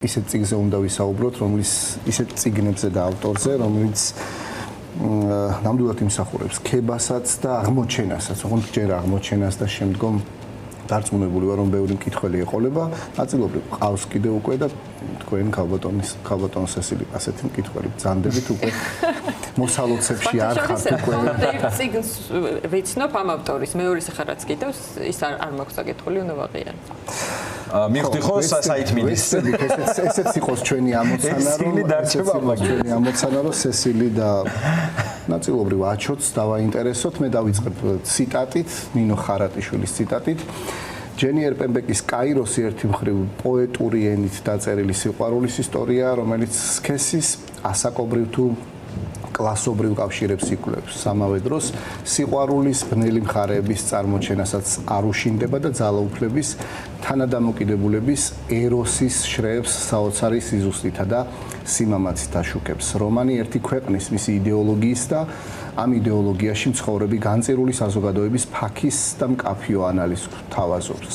ისეთ წიგნზე უნდა ვისაუბროთ, რომელიც ისეთ წიგნებზე და ავტორზე, რომელიც ნამდვილად იმსახურებს ქებასაც და აღმოჩენასაც, ოღონდ ჯერ აღმოჩენას და შემდგომ დარწმუნებული ვარ, რომ ბევრი მკითხველი ეყოლება, ნაწილობრივ ყავს კიდე უკვე და თქვენ ქალბატონ სესილი ასეთი მკითხველი ბრძანდებით უკვე მოსალოცებში არ ხართ უკვე. წიგნს ვიცნობ ამ ავტორის, მეორე სახარაც კიდევ ის არ მაქვს საკითხული, უნდა ვაღიარებ. მიხდი ხო საით მიდის. ესეც იყოს ჩვენი ამოცანა, რომ სესილი და ნაწილობრივ აჩოც დავაინტერესოთ. მე დავიწყებ ციტატით, ნინო ხარატიშვილის ციტატით. ჯენი ერპენბეკის კაიროსი ერთი მხრივ პოეტური ენით დაწერილი სიყვარულის ისტორია, რომელიც სქესის ასაკობრივ თუ კლასობრივ კავშირებს იკვლევს. სამავე დროს სიყვარულის ბნელი მხარეების წარმოჩენასაც არ უშინდება და ძალაუფლების თანადამოკიდებულების ეროსის შრეებს საოცარი სიზუსტითა და სიმამაცით აშუქებს. რომანი ერთი ქვეყნის მისი იდეოლოგიის და ამ იდეოლოგიაში მცხოვრები განწირული საზოგადოების ფაქის და მკაფიო ანალიზს თავაზობს.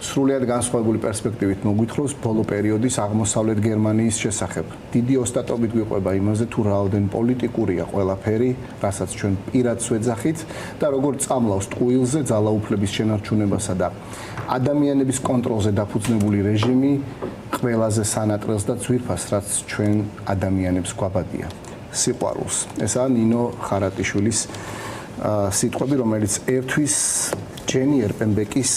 სრულიად განსხვავებული პერსპექტივით მოგვითხრობს ბოლო პერიოდის აღმოსავლეთ გერმანიის შესახებ. დიდი ოსტატობით გვიყვება იმაზე, თუ რაოდენ პოლიტიკურია ყველაფერი, რასაც ჩვენ პირადს ვეძახით და როგორ წამლავს ტყუილზე ძალაუფლების შენარჩუნებასა და ადამიანების კონტროლზე დაფუძნებული რეჟიმი ყველაზე სანატრელს და ძვირფას, რაც ჩვენ ადამიანებს გვაბადია. სიყვარულს. ესაა ნინო ხარატიშვილის სიტყვები, რომელიც ერთვის ჯენი ერპენბეკის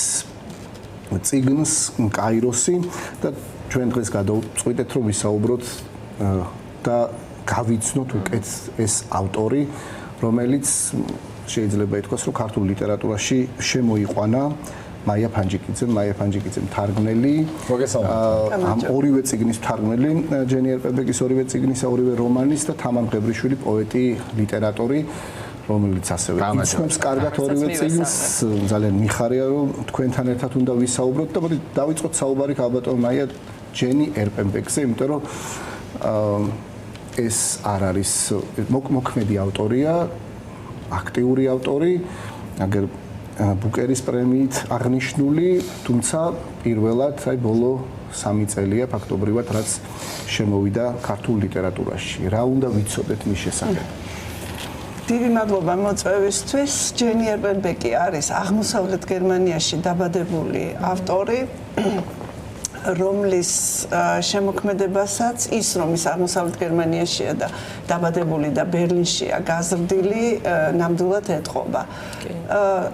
წიგნს კაიროსი და ჩვენ დღეს გადავწყვიტეთ, რომ ვისაუბროთ და გავიცნოთ უკეთ ეს ავტორი, რომელიც შეიძლება ითქვას, რომ ქართულ ლიტერატურაში შემოიყვანა მაია ფანჯიკიძემ თარგმნელი ამ ორივე წიგნის თარგმნელი ჯენი ერპენბეკის ორივე წიგნისა, ორივე რომანის და თამარ მღებრიშვილი პოეტი, ლიტერატორი, რომელიც ასევე იცნობს კარგად ორივე წიგნს. ძალიან მიხარია, რომ თქვენთან ერთად უნდა ვისაუბროთ და მოდი დავიწყოთ საუბარი ქალბატონ მაია ჯენი ერპენბეკზე, იმიტომ რომ ეს არ არის მოქმედი ავტორია, აქტიური ავტორი, აგერ ბუკერის პრემიით აღნიშნული, თუმცა პირველად ბოლო 3 წელია ფაქტობრივად რაც შემოვიდა ქართულ ლიტერატურაში. რა უნდა ვიცოდეთ მის შესახებ? დიდი მადლობა მოწვევისთვის. ჯენი ერპენბეკი არის აღმოსავლეთ გერმანიაში დაბადებული ავტორი, რომლის შემოქმედებასაც ის რომ ის აღმოსავლეთ გერმანიაშია და დაბადებული და ბერლინშია გაზრდილი, ნამდვილად ეტყობა.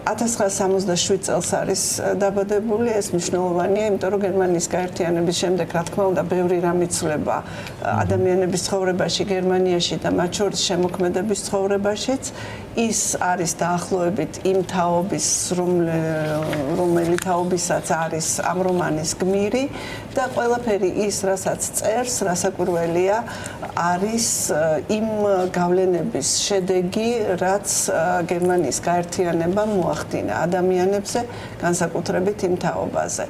1967 წელს არის დაბადებული, ეს მნიშვნელოვანია, იმიტომ რომ გერმანიის გაერთიანების შემდეგ, რა თქმა უნდა, ბევრი რამ იცვლება ადამიანების ცხოვრებაში გერმანიაში და მათ შორის შემოქმედების ცხოვრებაშიც. ის არის დაახლოებით იმ თაობის, რომელი თაობისაც არის ამ რომანის გმირი და ყველაფერი ის, რასაც წერს, რასაკვირველია, არის იმ გავლენების შედეგი, რაც გერმანიის გაერთიანებამ მოახდინა ადამიანებზე, განსაკუთრებით იმ თაობაზე.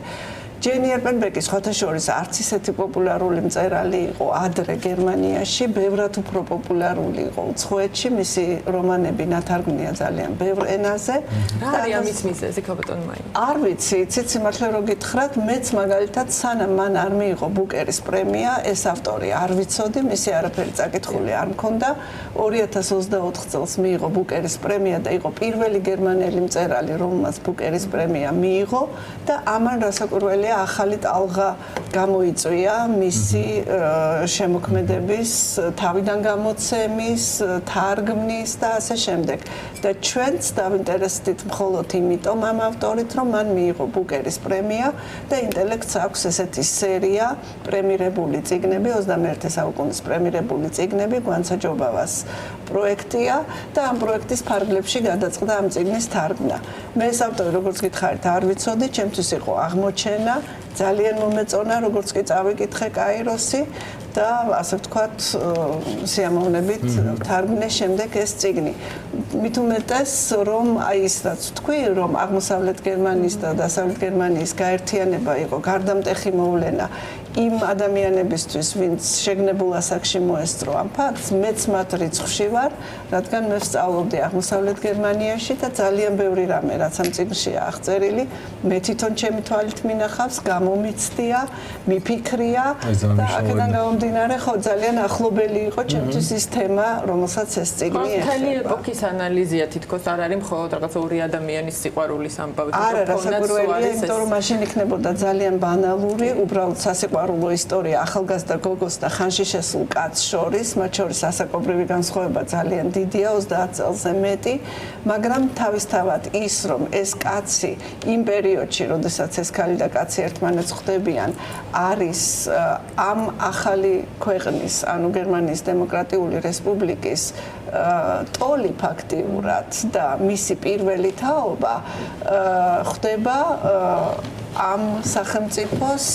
ჯენი ერპენბეკი სხვათა შორის არც ისეთი პოპულარული მწერალი იყო ადრე გერმანიაში, ბევრად უფრო პოპულარული იყო უცხოეთში, მისი რომანები ნათარგმნია ძალიან ბევრ ენაზე. რა არის ამის მიზეზი, ქალბატონ მაია? არ ვიცი, სიმართლე რომ გითხრათ, მეც მაგალითად სანამ მან არ მიიღო ბუკერის პრემია, ეს ავტორი არ ვიცოდი, მისი არაფერი წაკითხული არ მქონდა. 2024 წელს მიიღო ბუკერის პრემია და იყო პირველი გერმანელი მწერალი, რომელმაც ბუკერის პრემია მიიღო და ამან რასაკვირველია ახალი ტალღა გამოიწვია მისი შემოქმედების თავიდან გამოცემის, თარგმნის და ასე შემდეგ. და ჩვენც დავინტერესდით მხოლოდ იმიტომ ამ ავტორით, რომ მან მიიღო ბუკერის პრემია და ინტელექტს აქვს ესეთი სერია პრემირებული წიგნები, 21 საუკუნის პრემირებული წიგნები, გვანცა ჯობავას პროექტია და ამ პროექტის ფარგლებში გადაწყდა ამ წიგნის თარგმნა. მე ეს ავტორი, როგორც გითხარით, არ ვიცოდი, ჩემთვის იყო აღმოჩენა, ძალიან მომეწონა, როგორც კი წავიკითხე კაიროსი და ასე ვთქვათ, სიამოვნებით თარგმნეს შემდეგ ეს წიგნი. მით უმეტეს, რომ აი ის რაც ვთქვი, რომ აღმოსავლეთ გერმანიის და დასავლეთ გერმანიის გაერთიანება იყო გარდამტეხი მოვლენა იმ ადამიანებისთვის, ვინც შეგნებულ ასაკში მოესწრო ამ ფაქტს, მეც მათ რიცხვში ვარ, რადგან მე ვსწავლობდი აღმოსავლეთ გერმანიაში და ძალიან ბევრი რამე, რაც ამ წიგნშია აღწერილი, მე თვითონ ჩემი თვალით მინახავს, გამომიცდია, მიფიქრია და აქედან გამომდინარე, ხო, ძალიან ახლობელი იყო ჩემთვის ის თემა, რომელსაც ეს წიგნი ეხება. მთელი ეპოქის ანალიზია თითქოს არ არის მხოლოდ რაღაც ორი ადამიანის სიყვარულის ამბავი. არა, რასაკვირველია, იმიტომ რომ მაშინ იქნებოდა ძალიან ბანალური, უბრალოდ სასიყვარულო ისტორია ახალგაზრდა გოგოს და ხანში შესულ კაცს შორის, მათ შორის ასაკობრივი განსხვავება ძალიან დიდია, 30 წელზე მეტი, მაგრამ თავისთავად ის, რომ ეს კაცი იმ პერიოდში, როდესაც ეს ქალი და კაცი ერთმანეთს ხვდებიან, არის ამ ახალი ქვეყნის, ანუ გერმანიის დემოკრატიული რესპუბლიკის ტოლი ფაქტიურად და მისი პირველი თაობა ხდება ამ სახელმწიფოს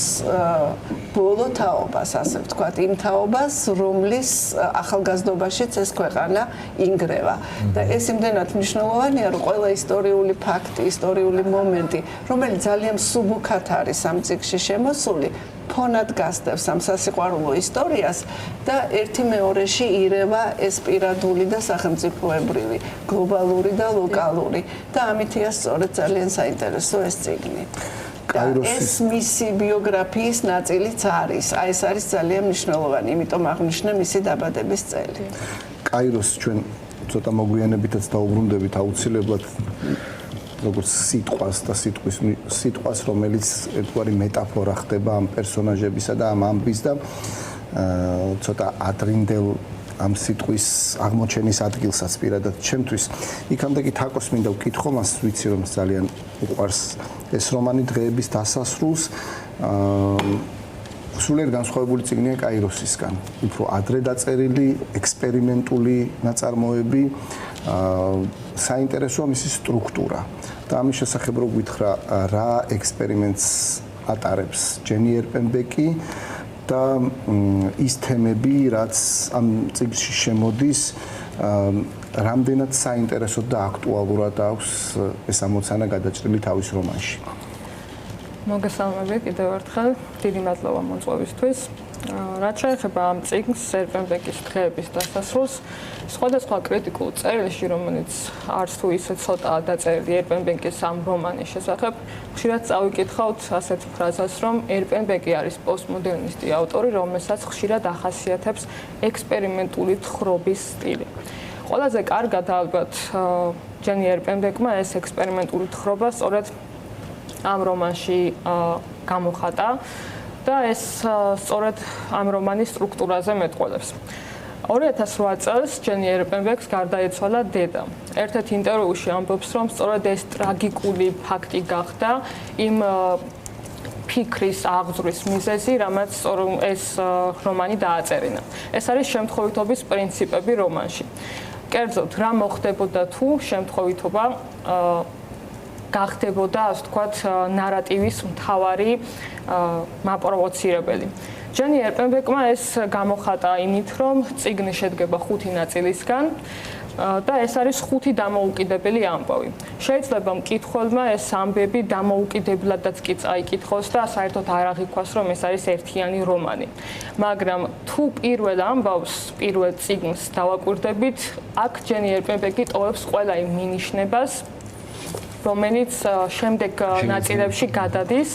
ბოლო თაობას, ასე ვთქვათ, იმ თაობას, რომლის ახალგაზრდობაშიც ეს ქვეყანა ინგრევა. და ეს იმდენად მნიშვნელოვანია, რომ ყველა ისტორიული ფაქტი, ისტორიული მომენტი, რომელიც ძალიან მსუბუქად არის ამ წიგნში შემოსული, ფონად გასდევს ამ სასიყვარულო ისტორიას და ერთი მეორეში ირევა ეს პირადული და სახელმწიფოებრივი, გლობალური და ლოკალური და ამითია სწორედ ძალიან საინტერესო ეს წიგნი. ეს მისი ბიოგრაფიის ნაწილიც არის. აი ეს არის ძალიან მნიშვნელოვანი, იმიტომ აღნიშნე მისი დაბადების წელი. კაიროს ჩვენ ცოტა მოგვიანებითაც დაუბრუნდებით აუცილებლად როგორც სიტყვას და სიტყვას, რომელიც ერთგვარი მეტაფორა ხდება ამ პერსონაჟებისა და ამ ამბის და ცოტა ადრინდელ ამ სიტყვის აღმოჩენის ადგილსაც პირადად ჩემთვის. იქამდე კი თაკოს მინდა ვკითხო, მას ვიცი რომ ძალიან უყვარს ეს რომანი დღეების დასასრულს. სულიერ განსხვავებული წიგნია კაიროსისგან. უფრო ადრე დაწერილი, ექსპერიმენტული ნაწარმოები, საინტერესოა მისი სტრუქტურა. და ამის შესახებ რო გითხრა, რა ექსპერიმენტს ატარებს ჯენი ერპენბეკი და ის თემები, რაც ამ წიგნში შემოდის, რამდენად საინტერესო და აქტუალურად აქვს ეს ამოცანა გადაჭრილი თავის რომანში. მოგესალმები კიდევ ერთხელ, დიდი მადლობა მოწვევისთვის. რაც შეეხება ამ წიგნს, ერპენბეკის დღეების დასასრულს, სხვადასხვა კრიტიკულ წერილში, რომელიც არც თუ ისე ცოტაა დაწერილი ერპენბეკის ამ რომანის შესახებ, ხშირად წავიკითხავთ ასეთ ფრაზას, რომ ერპენბეკი არის პოსტმოდერნისტი ავტორი, რომელსაც ხშირად ახასიათებს ექსპერიმენტული თხრობის სტილი. ყველაზე კარგად ალბათ ჯენი ერპენბეკმა ეს ექსპერიმენტული თხრობა სწორედ ამ რომანში გამოხატა და ეს სწორედ ამ რომანის სტრუქტურაზე მეტყველებს. 2008 წელს ჯენი ერპენბეკს გარდაეცვალა დედა. ერთ-ერთ ინტერვიუში ამბობს, რომ სწორედ ეს ტრაგიკული ფაქტი გახდა იმ ფიქრის აღძვრის მიზეზი, რამაც ეს რომანი დააწერინა. ეს არის შემთხვევითობის პრინციპები რომანში. კერძოდ, რა მოხდებოდა თუ შემთხვევითობა გახდებოდა, ასე ვთქვათ, ნარატივის მთავარი მაპროვოცირებელი. ჯენი ერპენბეკმა ეს გამოხატა იმით, რომ წიგნი შედგება 5 ნაწილისგან და ეს არის 5 დამოუკიდებელი ამბავი. შეიძლება მკითხველმა ეს ამბები დამოუკიდებლადაც კი წაიკითხოს და საერთოდ არ აღიქვას, რომ ეს არის ერთიანი რომანი. მაგრამ თუ პირველ ამბავს, პირველ წიგნს დავაკვირდებით, აქ ჯენი ერპენბეკი ტოვებს ყველა იმ მინიშნებას, რომელიც შემდეგ ნაწილებში გადადის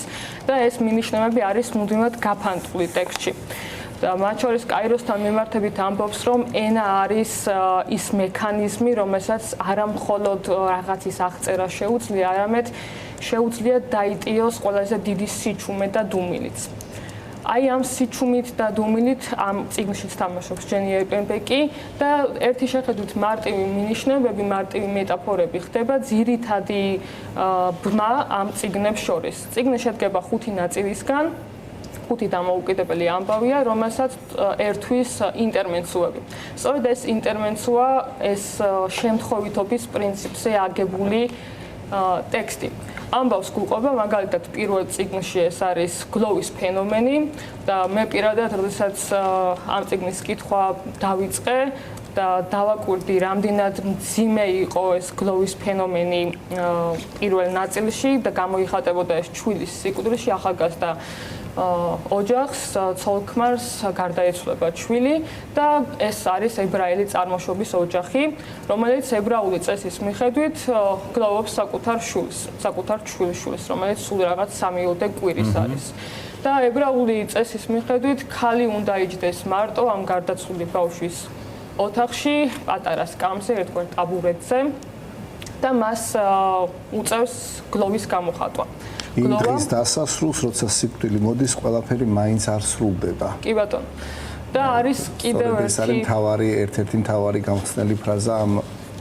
და ეს მინიშნებები არის მუდმივად გაფანტული ტექსტში. მათ შორის კაიროსთან მიმართებით ამბობს, რომ ენა არის ის მექანიზმი, რომელსაც არა მხოლოდ რაღაცის აღწერა შეუძლია, არამედ შეუძლია დაიტიოს ყველაზე დიდი სიჩუმე და დუმილიც. აი ამ სიჩუმით და დუმილით ამ წიგნშიც თამაშობს ჯენი ერპენბეკი და ერთი შეხედვით მარტივი მინიშნებები, მარტივი მეტაფორები ხდება ძირითადი ბრმა ამ წიგნებს შორის. წიგნი შედგება 5 ნაწილისგან. 5 დამოუკიდებელი ამბავია, რომელსაც ერთვის ინტერმენცუები. სწორედ ეს ინტერმენცუა ეს შემთხვევითობის პრინციპზე აგებული ტექსტი. ამბავს გუყობა, მაგალითად, პირველ წიგნში ეს არის გლოვის ფენომენი და მე პირადად, როდესაც ამ წიგნის კითხვა დავიწყე და დავაკვირდი, რამდენად მძიმე იყო ეს გლოვის ფენომენი პირველ ნაწილში და გამოიხატებოდა ეს ჩვილის სიკვდილში, ახალგაზრდა ოჯახს, ცოლ-ქმარს გარდაეცვლება ჩვილი და ეს არის ებრაელი წარმოშობის ოჯახი, რომელიც ებრაული წესის მიხედვით გლოვობს საკუთარ შვილს, რომელიც სულ რაღაც 3-4 კვირის არის. და ებრაული წესის მიხედვით ქალი უნდა იჯდეს მარტო ამ გარდაცვლილი ბავშვის ოთახში, პატარა სკამზე, ერთგვარ ტაბურეტზე და მას უწევს გლოვის გამოხატვა. იმ დღის დასასრულს, როცა სიკვდილი მოდის, ყველაფერი მაინც არ სრულდება. კი ბატონო. და არის კიდევ ეს არის ერთ-ერთი მთავარი გამხსნელი ფრაზა ამ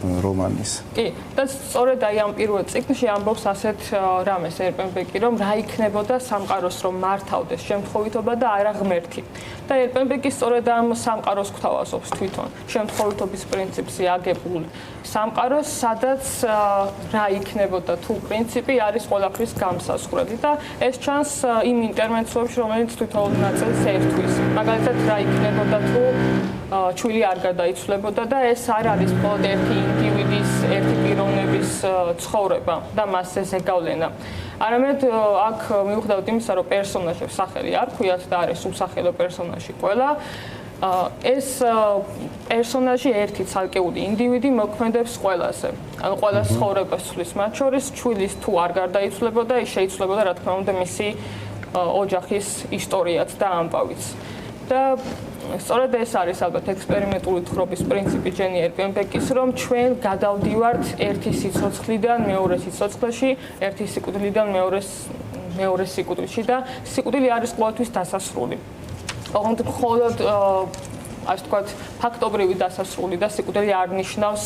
რომანის. კი, და სწორედ აი ამ პირველ ციკლში ამბობს ასეთ რამეს ერპენბეკი, რომ რა იქნებოდა სამყაროს რომ მართავდეს შემთხვევითობა და არა ღმერთი. და ერპენბეკი სწორედ ამ სამყაროს გვთავაზობს თვითონ, შემთხვევითობის პრინციპზე აგებული სამყაროს, სადაც რა იქნებოდა თუ პრინციპი არის ყველაფრის გამსასწრელი და ეს ჩანს იმ ინტერვენციებში, რომელიც თვითონ ნაწილს ერთვის. მაგალითად, რა იქნებოდა თუ ჩვილი არ გადაიცვლებოდა და ეს არ არის მხოლოდ ერთი ინდივიდის, ერთი პიროვნების ცხოვრება და მასზე ზეგავლენა. არამედ აქ მივხვდებით იმისა, რომ პერსონაჟებს სახელი არ ქვიათ და არის უსახელო პერსონაჟი ყველა. ეს პერსონაჟი ერთი ცალკეული ინდივიდი მოქმედებს ყველაზე. ანუ ყველა ცხოვრებას ცვლის, მათ შორის ჩვილის თუ არ გარდაიცვლებოდა, ის შეიცვლებოდა რა თქმა უნდა მისი ოჯახის ისტორიაც და ამბავიც. და სწორედ ეს არის ალბათ ექსპერიმენტული თხრობის პრინციპი ჯენი ერპენბეკის, რომ ჩვენ გადავდივართ ერთი სიცოცხლიდან მეორე სიცოცხლეში, ერთი სიკვდილიდან მეორე სიკვდილში და სიკვდილი არის ყოველთვის დასასრული. ოღონდ მხოლოდ ასე ვთქვათ, ფაქტობრივი დასასრული და სიკვდილი არ ნიშნავს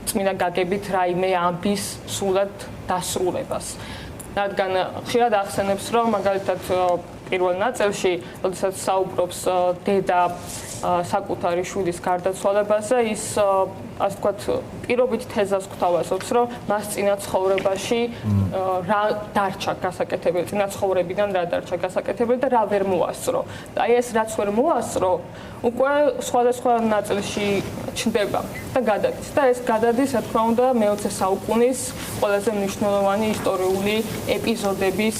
წმინდა გაგებით რაიმე ამბის სრულად დასრულებას. რადგან ხშირად ახსენებს, რომ მაგალითად პირველ ნაწილში, როდესაც საუბრობს დედა საკუთარი შვილის გარდაცვალებაზე, ის ასე ვთქვათ, პირობით თეზას გვთავაზობს, რომ მას წინა ცხოვრებაში რა დარჩა გასაკეთებელი, წინა ცხოვრებიდან რა დარჩა გასაკეთებელი და რა ვერ მოასწრო. და აი ეს რაც ვერ მოასწრო, უკვე სხვადასხვა ნაწილში ჩნდება და გადადის. და ეს გადადის, რა თქმა უნდა, მე-20 საუკუნის ყველაზე მნიშვნელოვანი ისტორიული ეპიზოდების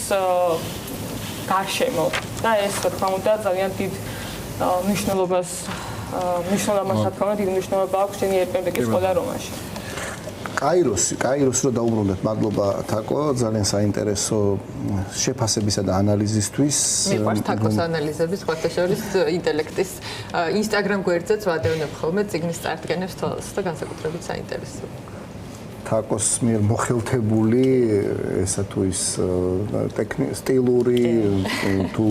გარშემო. და ეს, რა თქმა უნდა, ძალიან დიდ მნიშვნელობას რა თქმა უნდა, დიდი მნიშვნელობა აქვს ჯენი ერპენბეკის ყველა რომანში. კაიროსი რო დაუბრუნდეთ, მადლობა თაკო, ძალიან საინტერესო შეფასებისა და ანალიზისთვის. მიყვარს თაკოს ანალიზების, სხვათა შორის ინტელექტის Instagram გვერდზეც ვადევნებ ხოლმე წიგნის წარდგენებს თვალს და განსაკუთრებით საინტერესო. თაკოს მიერ მოხელთებული ესა თუ ის სტილური თუ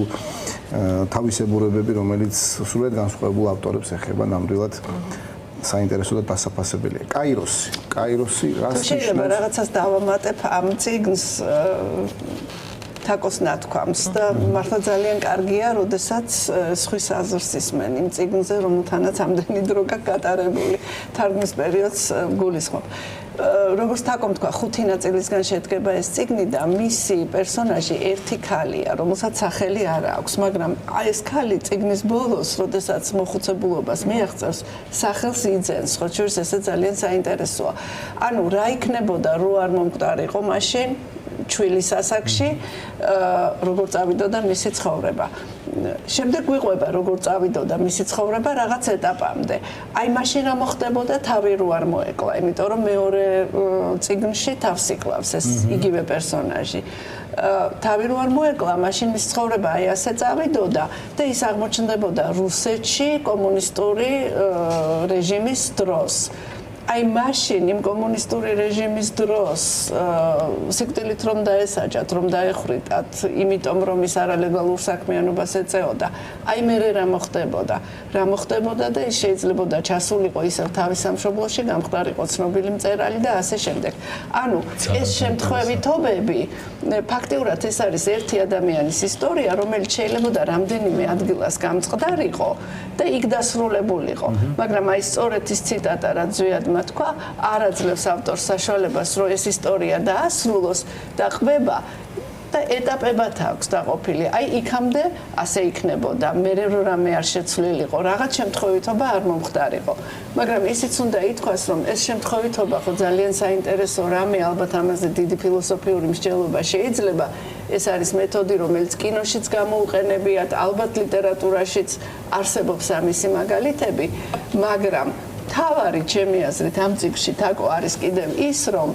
თავისებურებები, რომელიც სრულად განსხვავებულ ავტორებს ეხება, ნამდვილად საინტერესო და დასაფასებელია. კაიროსი რას ნიშნავს? შეიძლება რაღაცას დავამატებ ამ წიგნს თაკოს ნათქვამს და მართლა ძალიან კარგია, როდესაც სხვის აზრს ისმენ იმ წიგნზე, რომელთანაც ამდენი დრო გატარებული თარგმნის პერიოდს გულისხმობ. როგორც თაკომ თქვა, 5 ნაწილისგან შედგება ეს წიგნი და მისი პერსონაჟი ერთი ქალია, რომელსაც სახელი არ აქვს, მაგრამ ეს ქალი წიგნის ბოლოს, როდესაც მოხუცებულობას მიაღწევს, სახელს იძენს, ხო შორის ესე ძალიან საინტერესოა. ანუ რა იქნებოდა, რო არ მომკვდარიყო მაშინ ჩვილის ასაკში, როგორ წავიდოდა მისი ცხოვრება. შემდეგ ვიყვება, როგორ წავიდოდა მისი ცხოვრება რაღაც ეტაპამდე. აი მაშინ რა მოხდებოდა, თავი რო არ მოეკლა, იმიტომ რომ მეორე წიგნში თავს იკლავს ეს იგივე პერსონაჟი. თავი რო არ მოეკლა, მაშინ მისი ცხოვრება აი ასე წავიდოდა და ის აღმოჩნდებოდა რუსეთში კომუნისტური რეჟიმის დროს. აი მაშინ იმ კომუნისტური რეჟიმის დროს სიკვდილით რომ დაესაჯათ, რომ დაეხრიტათ, იმიტომ რომ ის არალეგალურ საქმიანობას ეწეოდა. აი მერე რა მოხდებოდა? რა მოხდებოდა და ის შეიძლებოდა ჩასულიყო ისევ თავის სამშობლოში, გამხდარიყო ცნობილი მწერალი და ასე შემდეგ. ანუ ეს შემთხვევითობები ფაქტიურად ეს არის ერთი ადამიანის ისტორია, რომელიც შეიძლება რამდენიმე ადგილას გამწყდარიყო და იქ დასრულებულიყო. მაგრამ აი სწორედ ის ციტატა, რაც ზვიადმა თქვა, არ აძლევს ავტორს საშუალებას, რომ ეს ისტორია დაასრულოს და ყვება და ეტაპებად აქვს დაყოფილი. აი იქამდე ასე იქნებოდა. მე რამე არ შეცვლილიყო, რაღაც შემთხვევითობა არ მომხდარიყო. მაგრამ ისიც უნდა ითქვას, რომ ეს შემთხვევითობა ხო ძალიან საინტერესო რამე, ალბათ ამაზე დიდი ფილოსოფიური მსჯელობა შეიძლება. ეს არის მეთოდი, რომელიც კინოშიც გამოუყენებიათ, ალბათ ლიტერატურაშიც არსებობს ამისი მაგალითები, მაგრამ თავარი ჩემი აზრით ამ წიგნში თაკო არის კიდევ ის, რომ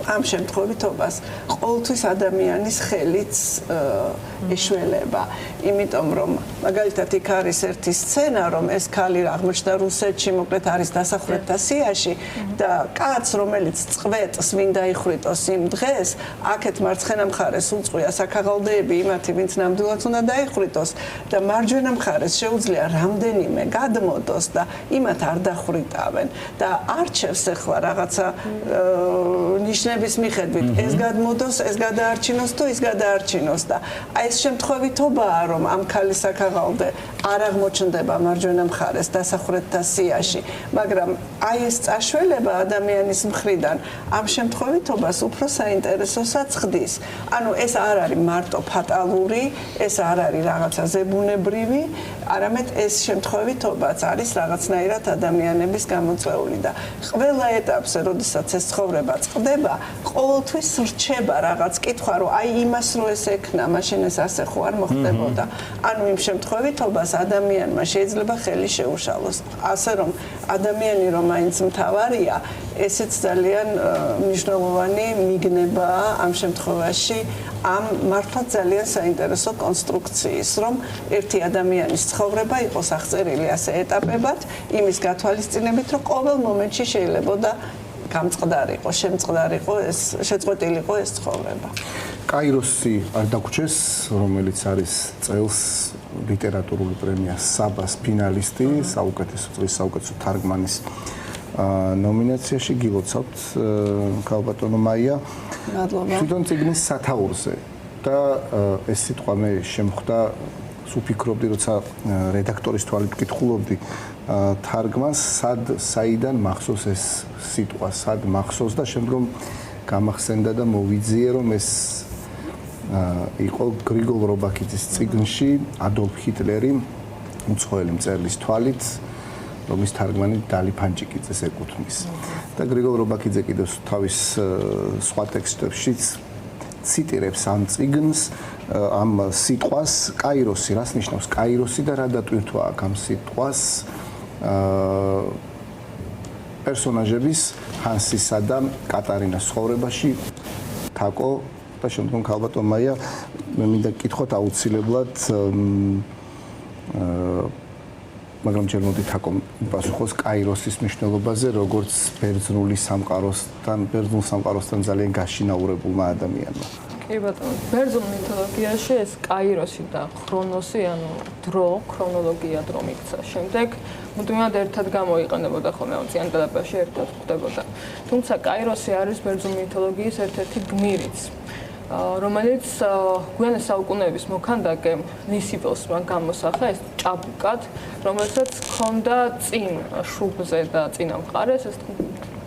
ამ შემთხვევითობას ყოველთვის ადამიანის ხელიც ეშველება, იმიტომ რომ მაგალითად იქ არის ერთი სცენა, რომ ეს ქალი აღმოჩნდა რუსეთში, მოკლედ არის დასახვრეტთა სიაში და კაცს, რომელიც წვეტს მინდა იხვრიტოს იმ დღეს, აქეთ მარცხენა მხარეს უწყვია საქაღალდეები იმათი, ვინც ნამდვილად უნდა დაიხვრიტოს და მარჯვენა მხარეს შეუძლია რამდენიმე გადმოდოს და იმათ არ დახვრიტავენ და არჩევს ახლა რაღაცა ნიშნების მიხედვით ეს გადმოდოს, ეს გადაარჩინოს თუ ის გადაარჩინოს და აი ეს შემთხვევითობაა, რომ ამ ქალის საქაღალდე არ აღმოჩნდება მარჯვენა მხარეს დასახვრეტთა სიაში, მაგრამ აი ეს წაშველება ადამიანის მხრიდან ამ შემთხვევითობას უფრო საინტერესოსაც ხდის. ანუ ეს არ არის მარტო ფატალური, ეს არ არის რაღაცა ზებუნებრივი, არამედ ეს შემთხვევითობაც არის რაღაცნაირად ადამიანების გამოწვეული და ყველა ეტაპზე, როდესაც ეს ცხოვრება წყდება, ყოველთვის რჩება რაღაც კითხვა, რომ აი იმას რო ეს ექნა, მაშინ ეს ასე ხო არ მოხდებოდა. ანუ იმ შემთხვევითობას ადამიანმა შეიძლება ხელი შეუშალოს. ასე რომ ადამიანი რომ მაინც მთავარია, ესეც ძალიან მნიშვნელოვანი მიგნებაა ამ შემთხვევაში ამ მართლა ძალიან საინტერესო კონსტრუქციის, რომ ერთი ადამიანის ცხოვრება იყოს აღწერილი ასე ეტაპებად, იმის გათვალისწინებით, რომ ყოველ მომენტში შეიძლებოდა გამწყდარიყო, შემწყდარიყო ეს, შეწყვეტილიყო ეს ცხოვრება. კაიროსი არ დაგვრჩეს, რომელიც არის წელს ლიტერატურული პრემია საბას ფინალისტი, საუკეთესო წლის საუკეთესო თარგმანის ნომინაციაში გილოცავთ ქალბატონო მაია. მადლობა. თვითონ წიგნის სათაურზე და ეს სიტყვა მე შემხვდა, ვფიქრობდი, როცა რედაქტორის თვალით ვკითხულობდი თარგმანს, საიდან მახსოვს ეს სიტყვა, სად მახსოვს და შემდგომ გამახსენდა და მოვიძიე, რომ ეს იყო გრიგოლ რობაქიძის წიგნში ადოლფ ჰიტლერი უცხოელი მწერლის თვალით, რომლის თარგმანი დალი ფანჯიკიძეს ეკუთვნის. და გრიგოლ რობაქიძე კიდევ თავის სხვა ტექსტებშიც ციტირებს ამ წიგნს, ამ სიტყვას კაიროსი, რას ნიშნავს კაიროსი და რა დატვირთვა აქ ამ სიტყვას პერსონაჟების ჰანსისა და კატარინას ცხოვრებაში თაკო და შემდგომ ქალბატონ მაია მე მინდა გკითხოთ აუცილებლად მაგრამ ჯერ მოდი თაკო პასუხოს კაიროსის მნიშვნელობაზე როგორც ბერძნული სამყაროსთან ძალიან გაშინაურებულმა ადამიანმა. კი ბატონო, ბერძნულ მითოლოგიაში ეს კაიროსი და ქრონოსი, ანუ დრო, ქრონოლოგია დრო მიქცა. შემდეგ მუდმივად ერთად გამოიყენებოდა ხოლმე ოციანტელაპაში ერთად ხდებოდა. თუმცა კაიროსი არის ბერძნული მითოლოგიის ერთ-ერთი გმირიც, რომელიც გვიანის საუკუნეების მოქანდაკე ნისიბელსმა გამოსახა ეს ჭაბუკად, რომელსაც ჰქონდა წინ შუბზე და წინა მხარეს ეს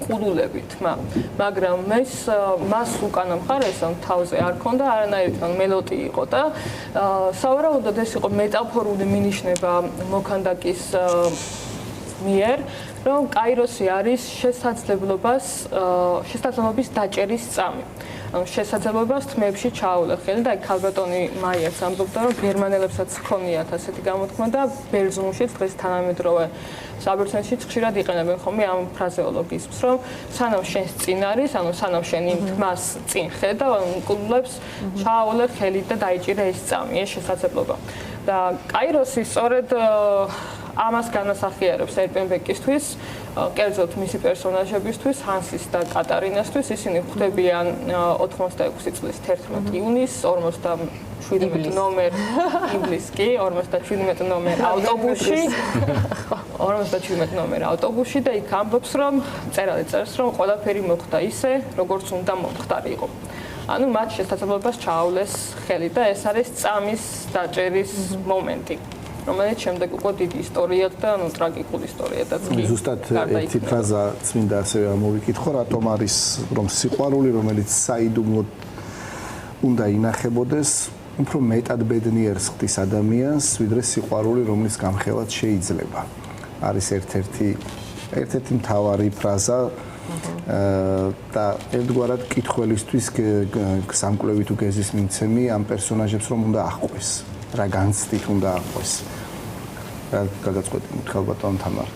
ყუდულები თმა, მაგრამ მას უკანა მხარეს ან თავზე არ ჰქონდა არანაირი მელოტი იყო და სავარაუდოდ ეს იყო მეტაფორული მინიშნება მოქანდაკის მიერ, რომ კაიროსი არის შესაძლებლობის დაჭერის წამი. შესაძლებლობას თმებში ჩააულა ხელი და ქალბატონი მაიაც ამბობდა, რომ გერმანელებსაც ჰქონიათ ასეთი გამოთქმა და ბერძნულშიც დღეს თანამედროვე საბერძნეთშიც ხშირად იყენებენ ხოლმე ამ ფრაზეოლოგიზმს, რომ სანამ შენს წინ არის, ანუ სანამ შენ იმ თმას წინ ხედავ, მკვლელებს ჩააულა ხელი და დაიჭირა ეს წამი, ეს შესაძლებლობა. და კაიროსი სწორედ ამას განასახიერებს ერპენბეკისთვის, კერძოდ მისი პერსონაჟებისთვის, ჰანსის და კატარინასთვის, ისინი ხვდებიან 86 წლის 11 ივნისს 47 ნომერ ინგლისკი 47 ნომერ ავტობუსში 47 ნომერ ავტობუსში და იქ ამბობს, რომ წერალი წერს, რომ ყველაფერი მოხდა ისე, როგორც უნდა მომხდარიყო. ანუ მათ შესაძლებლობას ჩაავლეს ხელი და ეს არის წამის დაჭერის მომენტი, რომელიც შემდეგ უკვე დიდი ისტორიად და ტრაგიკული ისტორიადაც კი. ზუსტად ერთი ფრაზა წმინდა ასევე ამოვიკითხო, რატომ არის რომ სიყვარული, რომელიც საიდუმლოდ უნდა ინახებოდეს უფრო მეტად ბედნიერს ხდის ადამიანს, ვიდრე სიყვარული, რომლის გამხელაც შეიძლება. არის ერთ-ერთი მთავარი ფრაზა და ერთგვარად კითხველისთვის სამკვლევი თუ გეზის მიცემი ამ პერსონაჟებს რომ უნდა აღყვეს, რა განცდით უნდა აღყვეს. რა გადაწყვეტილებით ხალბატონ თამარ.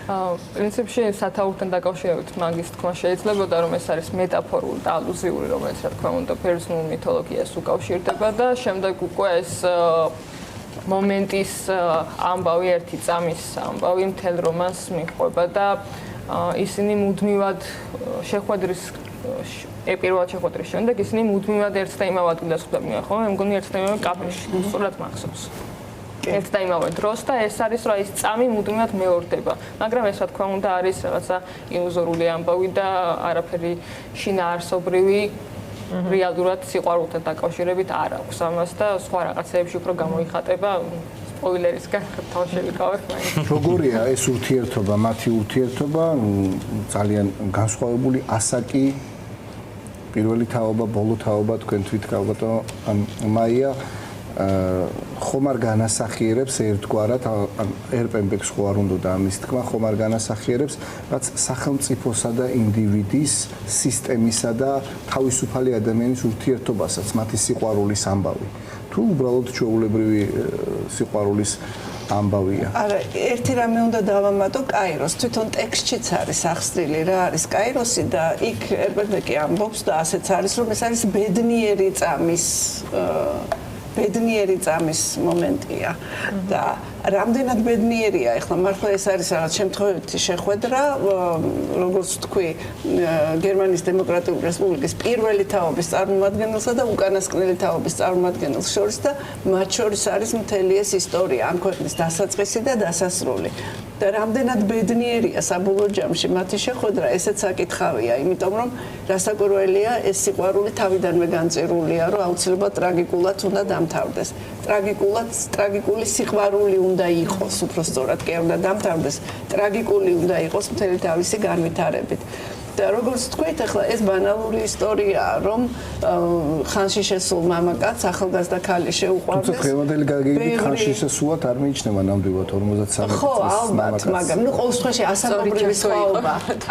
პრინციპში სათაურთან დაკავშირებით მაგის თქმა შეიძლებოდა რომ ეს არის მეტაფორული და ალუზიური, რომელიც რა თქმა უნდა ბერძნულ მითოლოგიას უკავშირდება და შემდეგ უკვე ეს მომენტის ამბავი, ერთი წამის ამბავი მთელ რომანს მიჰყვება და ისინი მუდმივად შეხვედრის პირველად შეხვედრის შემდეგ ისინი მუდმივად ერთ და იმავე ადგილას ხვდებიან, ხო? მე მგონი ერთ და იმავე კაფეში, სწორად მახსოვს. ერთ და იმავე დროს და ეს არის რა ის წამი მუდმივად მეორდება, მაგრამ ეს რა თქმა უნდა არის რაღაცა ილუზორული ამბავი და არაფერი შინაარსობრივი რეალურად სიყვარულთან დაკავშირებით არ აქვს ამას და სხვა რაღაცეებში უფრო გამოიხატება სპოილერისგან თავშევიკავებ მაინც. როგორია ეს ურთიერთობა, მათი ურთიერთობა ძალიან განსხვავებული ასაკი პირველი თაობა, ბოლო თაობა თქვენ თვით ალბათ მაია ხომ არ განასახიერებს ერთგვარად ერპენბექს ხო არ უნდა ამის თქმა ხომ არ განასახიერებს რაც სახელმწიფოსა და ინდივიდის სისტემისა და თავისუფალი ადამიანის ურთიერთობასაც მათი სიყვარულის ამბავი თუ უბრალოდ ჩვეულებრივი სიყვარულის ამბავია. არა, ერთი რამე უნდა დავამატო კაიროს. თვითონ ტექსტშიც არის ახსნილი რა არის კაიროსი და იქ ერპენბეკი ამბობს და ასეც არის რომ ეს არის ბედნიერი წამის მომენტია და რამდენად ბედნიერია ეხლა მართლა ეს არის რაღაც შემთხვევითი შეხვედრა როგორც თქვი გერმანიის დემოკრატიული რესპუბლიკის პირველი თაობის წარმომადგენელსა და უკანასკნელი თაობის წარმომადგენელს შორის და მათ შორის არის მთელი ეს ისტორია ამ ქვეყნის დასაწყისი და დასასრული და რამდენად ბედნიერია საბოლოო ჯამში მათი შეხვედრა ესეც საკითხავია იმიტომ რომ რასაკვირველია ეს სიყვარული თავიდანვე განწირულია რომ აუცილებლად ტრაგიკულად უნდა დამთავრდეს ტრაგიკული სიყვარული უნდა იყოს, უფრო სწორად კი უნდა დამთავრდეს, ტრაგიკული უნდა იყოს მთელი თავისი განვითარებით. და როგორც თქვით, ახლა ეს ბანალური ისტორიაა, რომ ხანში შესულ მამაკაც ახალგაზრდა ქალი შეუყვარდეს. თუმცა დღევანდელი გაგებით ხანში შესულად არ მიიჩნევა ნამდვილად 53 წლის ხო, ალბათ, მაგრამ ნუ ყოველ შემთხვევაში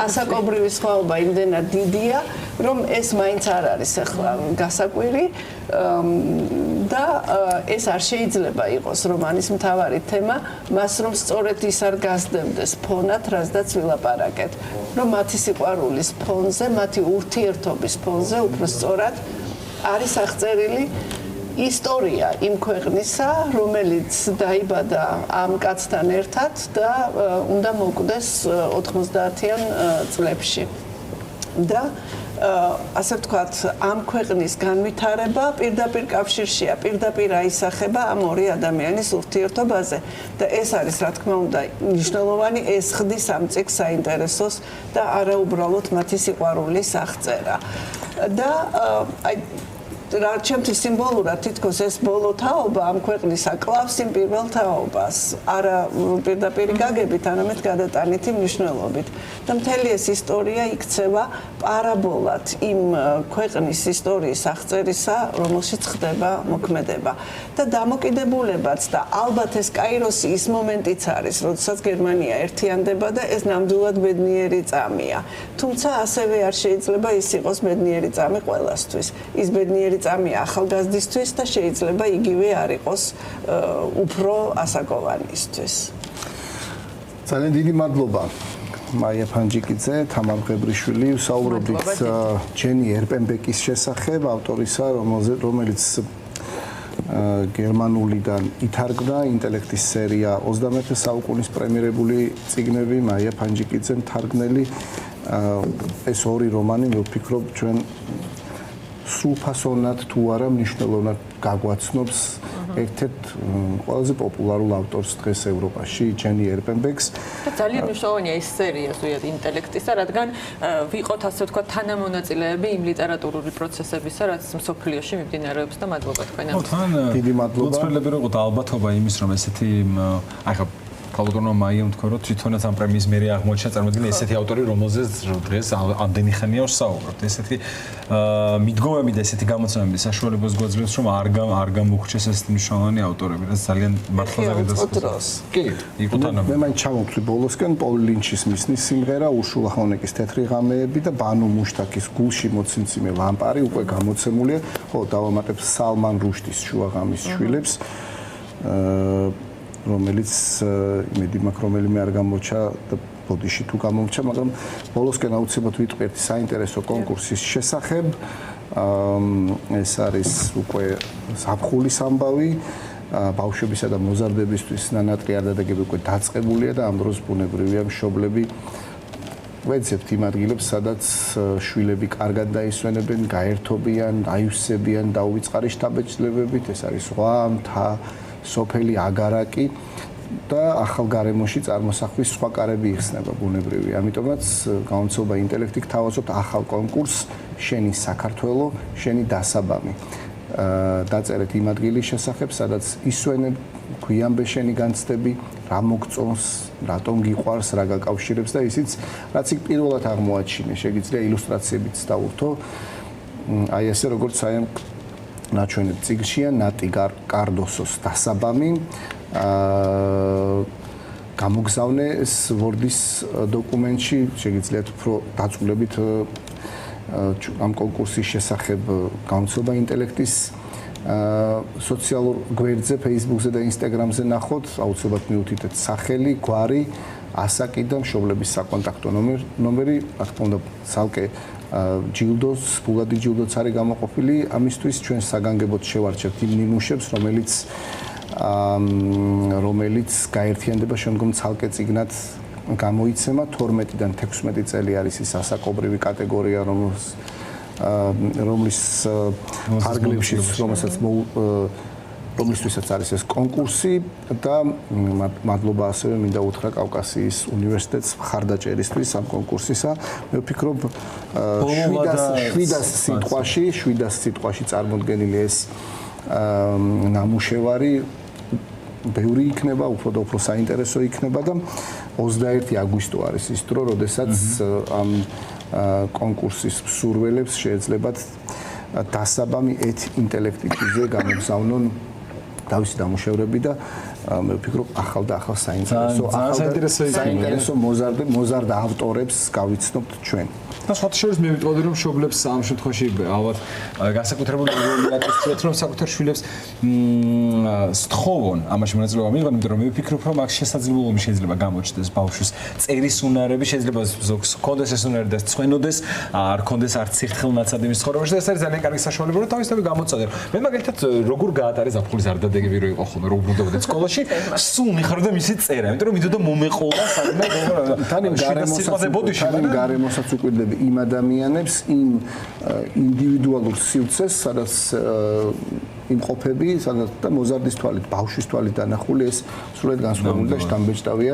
ასაკობრივი სხვაობა იმდენად დიდია, რომ ეს მაინც არ არის ახლა გასაკვირი და ეს არ შეიძლება იყოს რომანის მთავარი თემა, მას რომ სწორედ ის არ გასდევდეს ფონად, რაზედაც ვილაპარაკეთ, რომ მათი სიყვარულის ფონზე, მათი ურთიერთობის ფონზე უფრო სწორად არის აღწერილი ისტორია იმ ქვეყნისა, რომელიც დაიბადა ამ კაცთან ერთად და უნდა მოკვდეს 90-იან წლებში. და ასე ვთქვათ, ამ ქვეყნის განვითარება პირდაპირ კავშირშია, პირდაპირ აისახება ამ ორი ადამიანის ურთიერთობაზე და ეს არის, რა თქმა უნდა, მნიშვნელოვანი, ეს ხდის ამ წიგნს საინტერესოს და არა უბრალოდ მათი სიყვარულის აღწერა. და აი რა ჩემთვის სიმბოლურად თითქოს ეს ბოლო თაობა ამ ქვეყნისა კლავს იმ პირველ თაობას, არა პირდაპირ გაგებით, არამედ გადატანითი მნიშვნელობით. და მთელი ეს ისტორია იქცევა პარაბოლად იმ ქვეყნის ისტორიის აღწერისა, რომელშიც ხდება მოქმედება. და დამოკიდებულებაც და ალბათ ეს კაიროსი ის მომენტიც არის, როდესაც გერმანია ერთიანდება და ეს ნამდვილად ბედნიერი წამია. თუმცა ასევე არ შეიძლება ის იყოს ბედნიერი წამი ყველასთვის. ის ბედნიერი წამია ახალგაზრდისთვის და შეიძლება იგივე არ იყოს უფრო ასაკოვანისთვის. ძალიან დიდი მადლობა. მაია ფანჯიკიძე, თამარ მღებრიშვილი, ვსაუბრობთ ჯენი ერპენბეკის შესახებ, ავტორისა, რომელიც გერმანულიდან ითარგმნა ინტელექტის სერია 20-მე საუკუნის პრემიერებული წიგნები მაია ფანჯიკიძემ თარგმნელი ეს ორი რომანი მე ვფიქრობ ჩვენ სრულფასოვნად თუ არა მნიშვნელოვნად გაგვაცნობს ერთ-ერთ ყველაზე პოპულარულ ავტორს დღეს ევროპაში, ჯენი ერპენბეკს. ძალიან მნიშვნელოვანია ეს სერია ზუსტად ინტელექტისა, რადგან ვიყოთ ასე ვთქვათ თანამონაწილეები იმ ლიტერატურული პროცესებისა, რაც მსოფლიოში მიმდინარეობს და მადლობა თქვენ ამის. დიდი მადლობა. ლოცველები როგორ ალბათობა იმის რომ ესეთი ახლა ქალბატონმა მაიამ თქვა რომ თვითონაც ამ პრემიის მერე აღმოჩნდა წარმოიდგინე ესეთი ავტორი რომელზეც დღეს ამდენი ხანია ვსაუბრობთ ესეთი მიდგომები და ესეთი გამოცემები საშუალებას გვაძლევს რომ არ გამოგრჩეს ესეთი მნიშვნელოვანი ავტორები რაც ძალიან მართლაც დროს. კი იკუთანები მე მაინც ჩამოვთვლი ბოლოსკენ პოლ ლინჩის მისნის სიმღერა ურსულა ხონეკის თეთრი ღამეები და ბანუ მუშტაკის გულში მოცინციმე ლამპარი უკვე გამოცემულია ხო დავამატებ სალმან რუშდის შუაღამის შვილებს რომელიც იმედი მაქვს რომელიმე არ გამოჩა და ბოდიში თუ გამომჩა მაგრამ ბოლოსკენ აუცილებლად ვიტყვი ერთი საინტერესო კონკურსის შესახებ ეს არის უკვე ზაფხულის ამბავი ბავშვებისა და მოზარდებისთვის ნანატრი არდადეგები უკვე დაწყებულია და ამ დროს ბუნებრივია მშობლები ვეცებთ იმ ადგილებს სადაც შვილები კარგად დაისვენებენ, გაერთობიან, აივსებიან დაუვიწყარი შთაბეჭდილებებით, ეს არის ზღვა, მთა, სოფელი, აგარაკი და ახალ გარემოში წარმოსახვის სხვა კარები იხსნება ბუნებრივი. ამიტომაც გაუნცობა ინტელექტი გთავაზობთ ახალ კონკურსს შენი საქართველო, შენი დასაბამი. დაწერეთ იმ ადგილის შესახებ, სადაც ისვენებ გვიანბე შენი განცდები, რა მოგწონს, რატომ გიყვარს, რა გაკავშირებს და ისიც რაც იქ პირველად აღმოაჩინე, შეგიძლია ილუსტრაციებიც დავურთო. აი ესე როგორც აი ამ ნაჩვენებ წიგნშია ნატი კარდოსოს დასაბამი. გამოგზავნე ეს ვორდის დოკუმენტში, შეგიძლიათ უფრო დაწვრილებით ამ კონკურსის შესახებ გაუნცობა ინტელექტის სოციალურ გვერდზე, Facebook-ზე და Instagram-ზე ნახოთ, აუცილებლად მიუთითეთ სახელი, გვარი, ასაკი და მშობლების საკონტაქტო ნომერი, რა თქმა უნდა, ცალკე ჯილდოს, ფულადი ჯილდოც არის გამოყოფილი, ამისთვის ჩვენ საგანგებოდ შევარჩევთ იმ ნიმუშებს, რომელიც გაერთიანდება შემდგომ ცალკე წიგნად გამოიცემა 12-დან 16 წელი არის ის ასაკობრივი კატეგორია, რომლის ფარგლებშიც რომლისთვისაც არის ეს კონკურსი და მადლობა ასევე მინდა უთხრა კავკასიის უნივერსიტეტს მხარდაჭერისთვის ამ კონკურსისა. მე ვფიქრობ 700 სიტყვაში წარმოდგენილი ეს ნამუშევარი ბევრი იქნება, უფრო და უფრო საინტერესო იქნება და 21 აგვისტო არის ის დრო, როდესაც ამ კონკურსის მსურველებს შეეძლებათ დასაბამი ინტელექტიზე გამოგზავნონ თავისი დამუშევრები და მე ვფიქრობ ახალ და ახალ საინტერესო მოზარდ ავტორებს გავიცნობთ ჩვენ. და სხვა შორის მე ვიტყოდი რომ მშობლებს ამ შემთხვევაში ალბათ განსაკუთრებული როლი აკისრებთ რომ საკუთარ შვილებს სთხოვონ ამაში მონაწილეობა მიიღონ, იმიტომ რომ მე ვფიქრობ რომ აქ შესაძლებლობები შეიძლება გამოჩნდეს ბავშვის წერის უნარები, შეიძლება ზოგს ჰქონდეს ეს უნარი და ცვენოდეს, არ ჰქონდეს არც ერთხელნაცად იმის ცხოვრებაში და ეს არის ძალიან კარგი საშუალება რომ თავისთავად გამოწოდე. მე მაგალითად როგორ გაატარეს ზაფხულის არდადეგები რო იყო ხოლმე რო უბრუნდებოდი სკოლაში, სულ მიხარდა მისი წერა, იმიტომ რომ მიდოდა მომეყოლა საერთოდ თანინ გარემოსაც უკვირდები იმ ადამიანებს იმ ინდივიდუალურ სივრცეს, სადაც იმყოფები, სადაც და მოზარდის თვალით, ბავშვის თვალით დანახული ეს სრულად განსხვავებული და შთამბეჭდავია